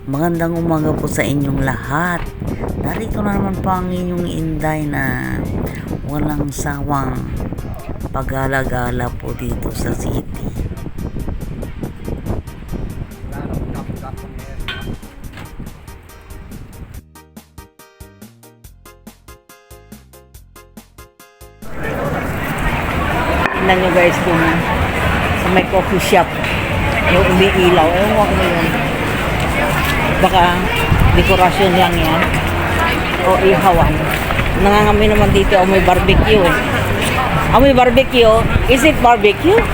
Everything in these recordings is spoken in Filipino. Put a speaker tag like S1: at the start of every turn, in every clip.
S1: Magandang umaga po sa inyong lahat. Narito na naman po ang inyong Inday na walang sawang pagala-gala po dito sa city. Tingnan nyo guys kung sa may coffee shop yung umiilaw. Ewan ko na yun. Baka dekorasyon lang yan o ihawan. Nangangamoy naman dito o may barbecue. May barbecue. Is it barbecue?
S2: I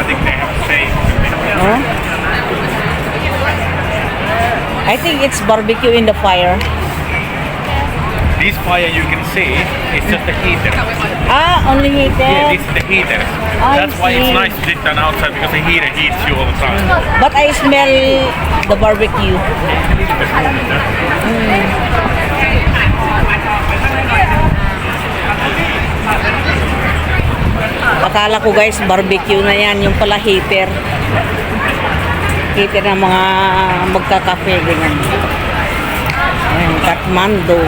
S2: think they have the same.
S1: Huh? I think it's barbecue in the fire.
S2: This fire you can see is just the heater.
S1: Only heater?
S2: Yeah, this is the heater.
S1: I
S2: That's why it's
S1: see.
S2: nice to sit down outside because the heater heats you all the time.
S1: But I smell the barbecue. Akala ko guys barbecue na yan, yung pala heater. Heater ng mga magkakape ganyan. Ayan, Kathmandu.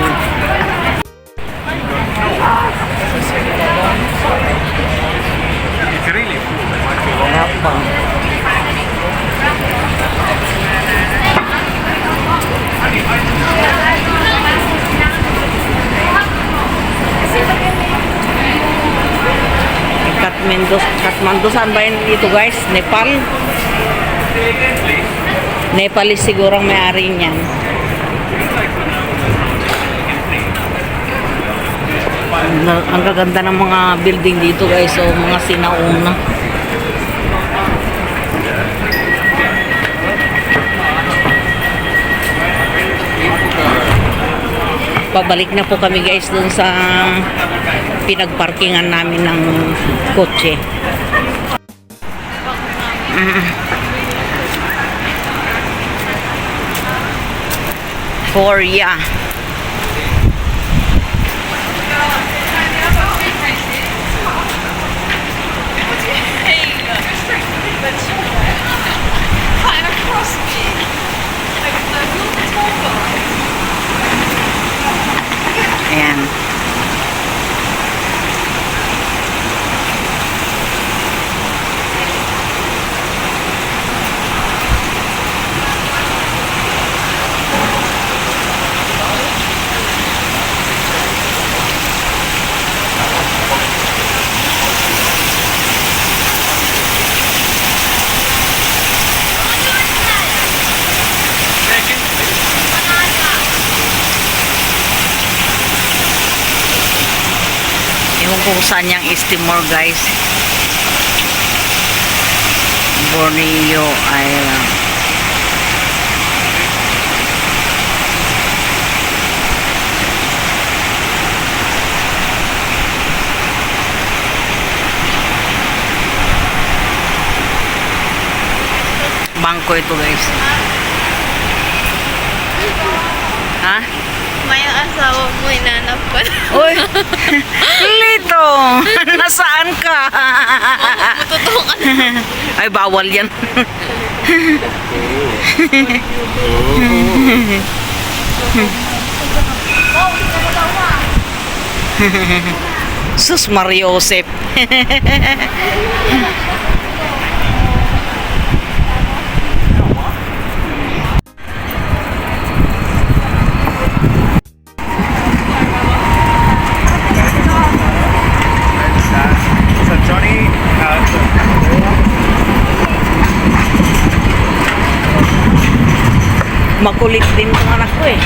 S2: It's really cool.
S1: Wala pa. Kathmandu, saan ba yun dito guys? Nepal? Nepalese siguro ang may-ari niyan. Ang gaganda ng mga building dito guys, so mga sinauna. Pabalik na po kami guys dun sa pinagparkingan namin ng kotse. Korea. Ayan. Ewan ko kung saan yung East Timor guys. Borneo Island. Bangko ito guys. Ha?
S3: May asawa mo, inanap ko.
S1: Uy! Lito! Nasaan ka?
S3: Matutukan.
S1: Ay, bawal yan. Sus Mariosep.
S2: So Johnny,
S1: Makulit din itong anak ko eh.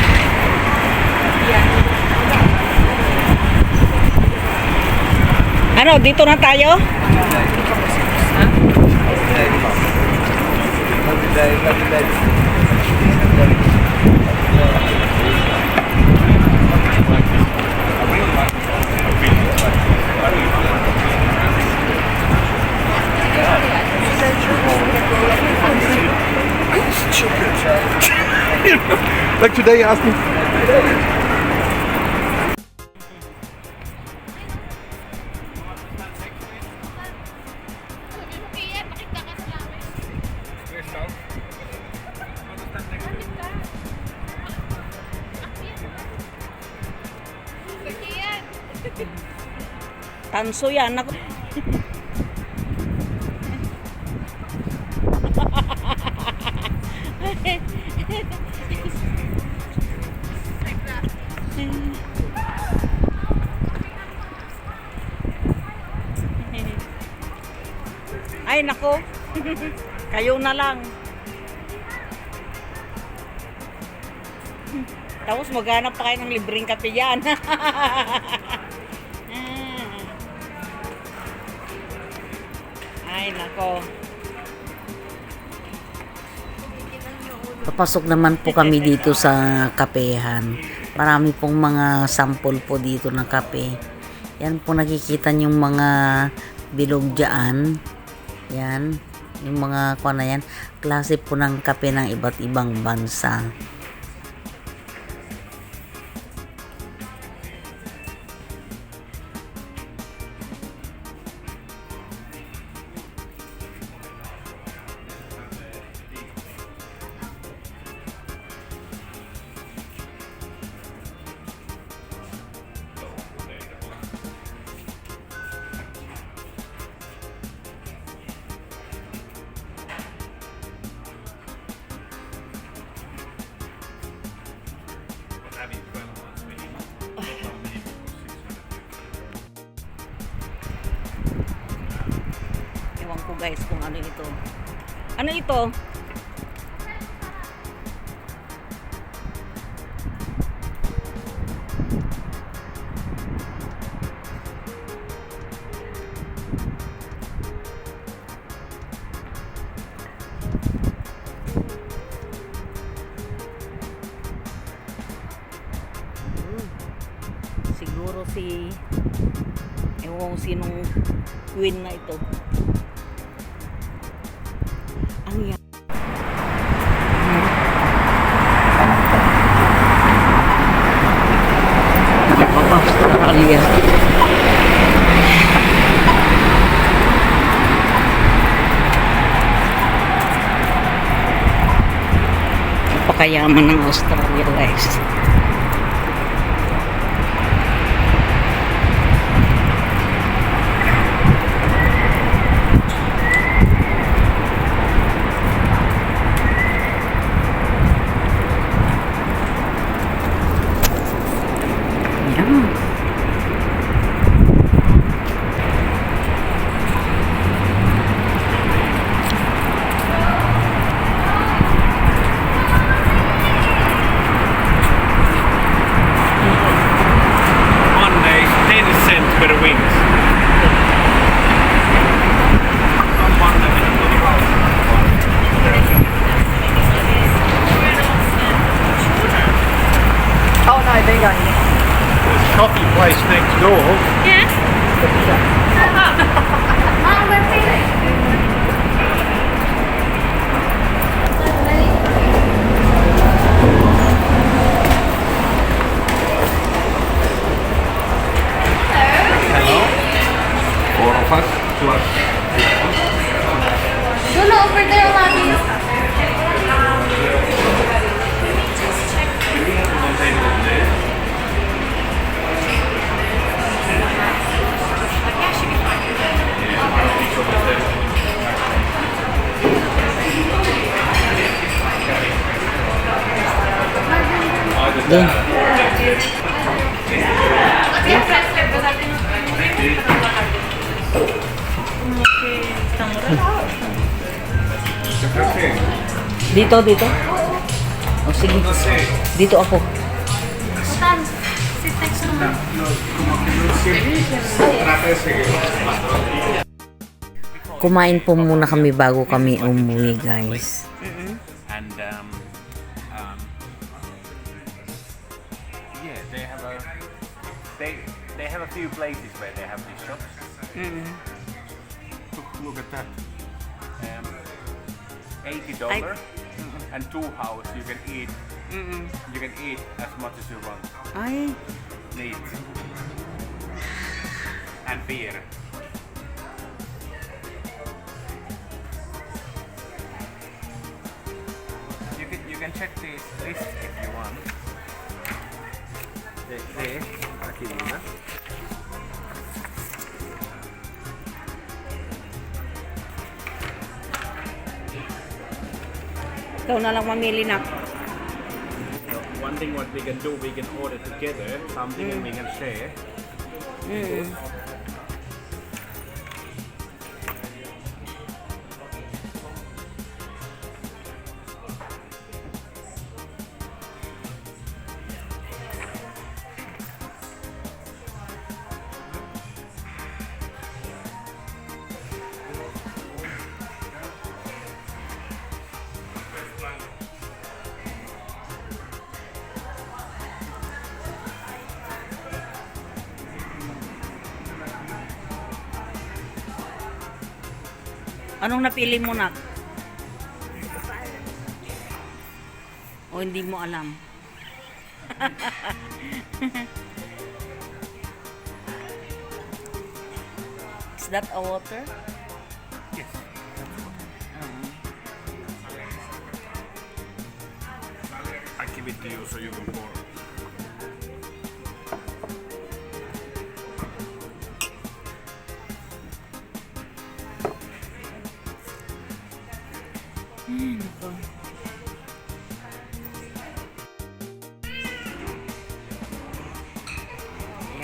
S1: Ano, dito na tayo?
S2: like today, asked me.
S1: Tanso yan. Naku. Ay, nako. Kayo na lang. Tapos maghanap pa kayo ng libreng kape yan. Ay, nako. Papasok naman po kami dito sa kapehan. Marami pong mga sample po dito ng kape. Yan po nakikita yung mga bilog dyan. Yan. Yung mga kuha na yan. Klase po ng kape ng iba't ibang bansa. Ewan ko guys kung ano ito. Ano ito? Siguro si ewan ko sinong queen na ito. Ang yan. Australia. Napakayaman ng Australia guys.
S2: Monday, 10 cents per wings.
S1: Oh no, they got it.
S2: There's a coffee place next door. Hello. Four of us plus.
S3: No, over there, mommy.
S1: Doon. Dito, dito. O sige. Dito ako.
S3: Sit next to me.
S1: Kumain po muna kami bago kami umuwi, guys.
S2: And yeah, they have a few places where they have these shops. Look at that. $80 and 2 hours you can eat. You can eat as much as you want.
S1: Ay,
S2: Meat and beer. You can check this list if you want. Aquí una.
S1: Ikaw na lang mamili na.
S2: One thing what we can do, we can order together something and we can share.
S1: Mm. Anong napili mo, nak? O hindi mo alam? Is that a water?
S2: Yes. I give it to you so you can pour.
S1: Ito.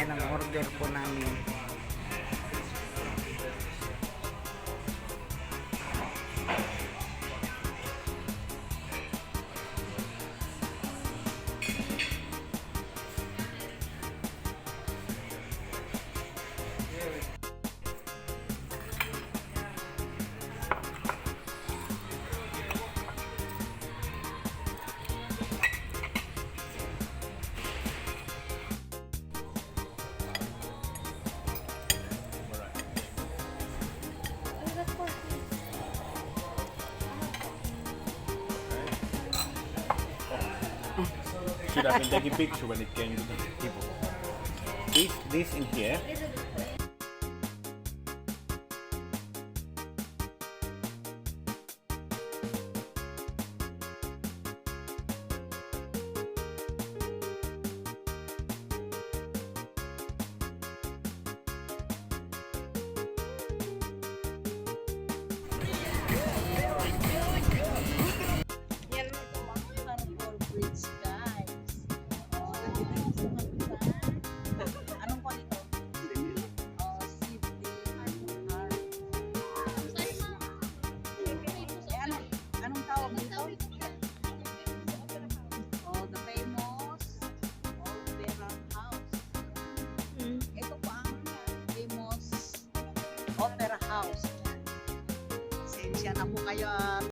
S1: Yan ang order po namin.
S2: Should have been taking picture when it came to the people. This in here.
S1: Yan ito ang for bridge, guys. Anong po ito? Sydney Harbour. Anong tawag dito? The famous Opera House. Ito po ang famous Opera House. Pasensya na po kayo at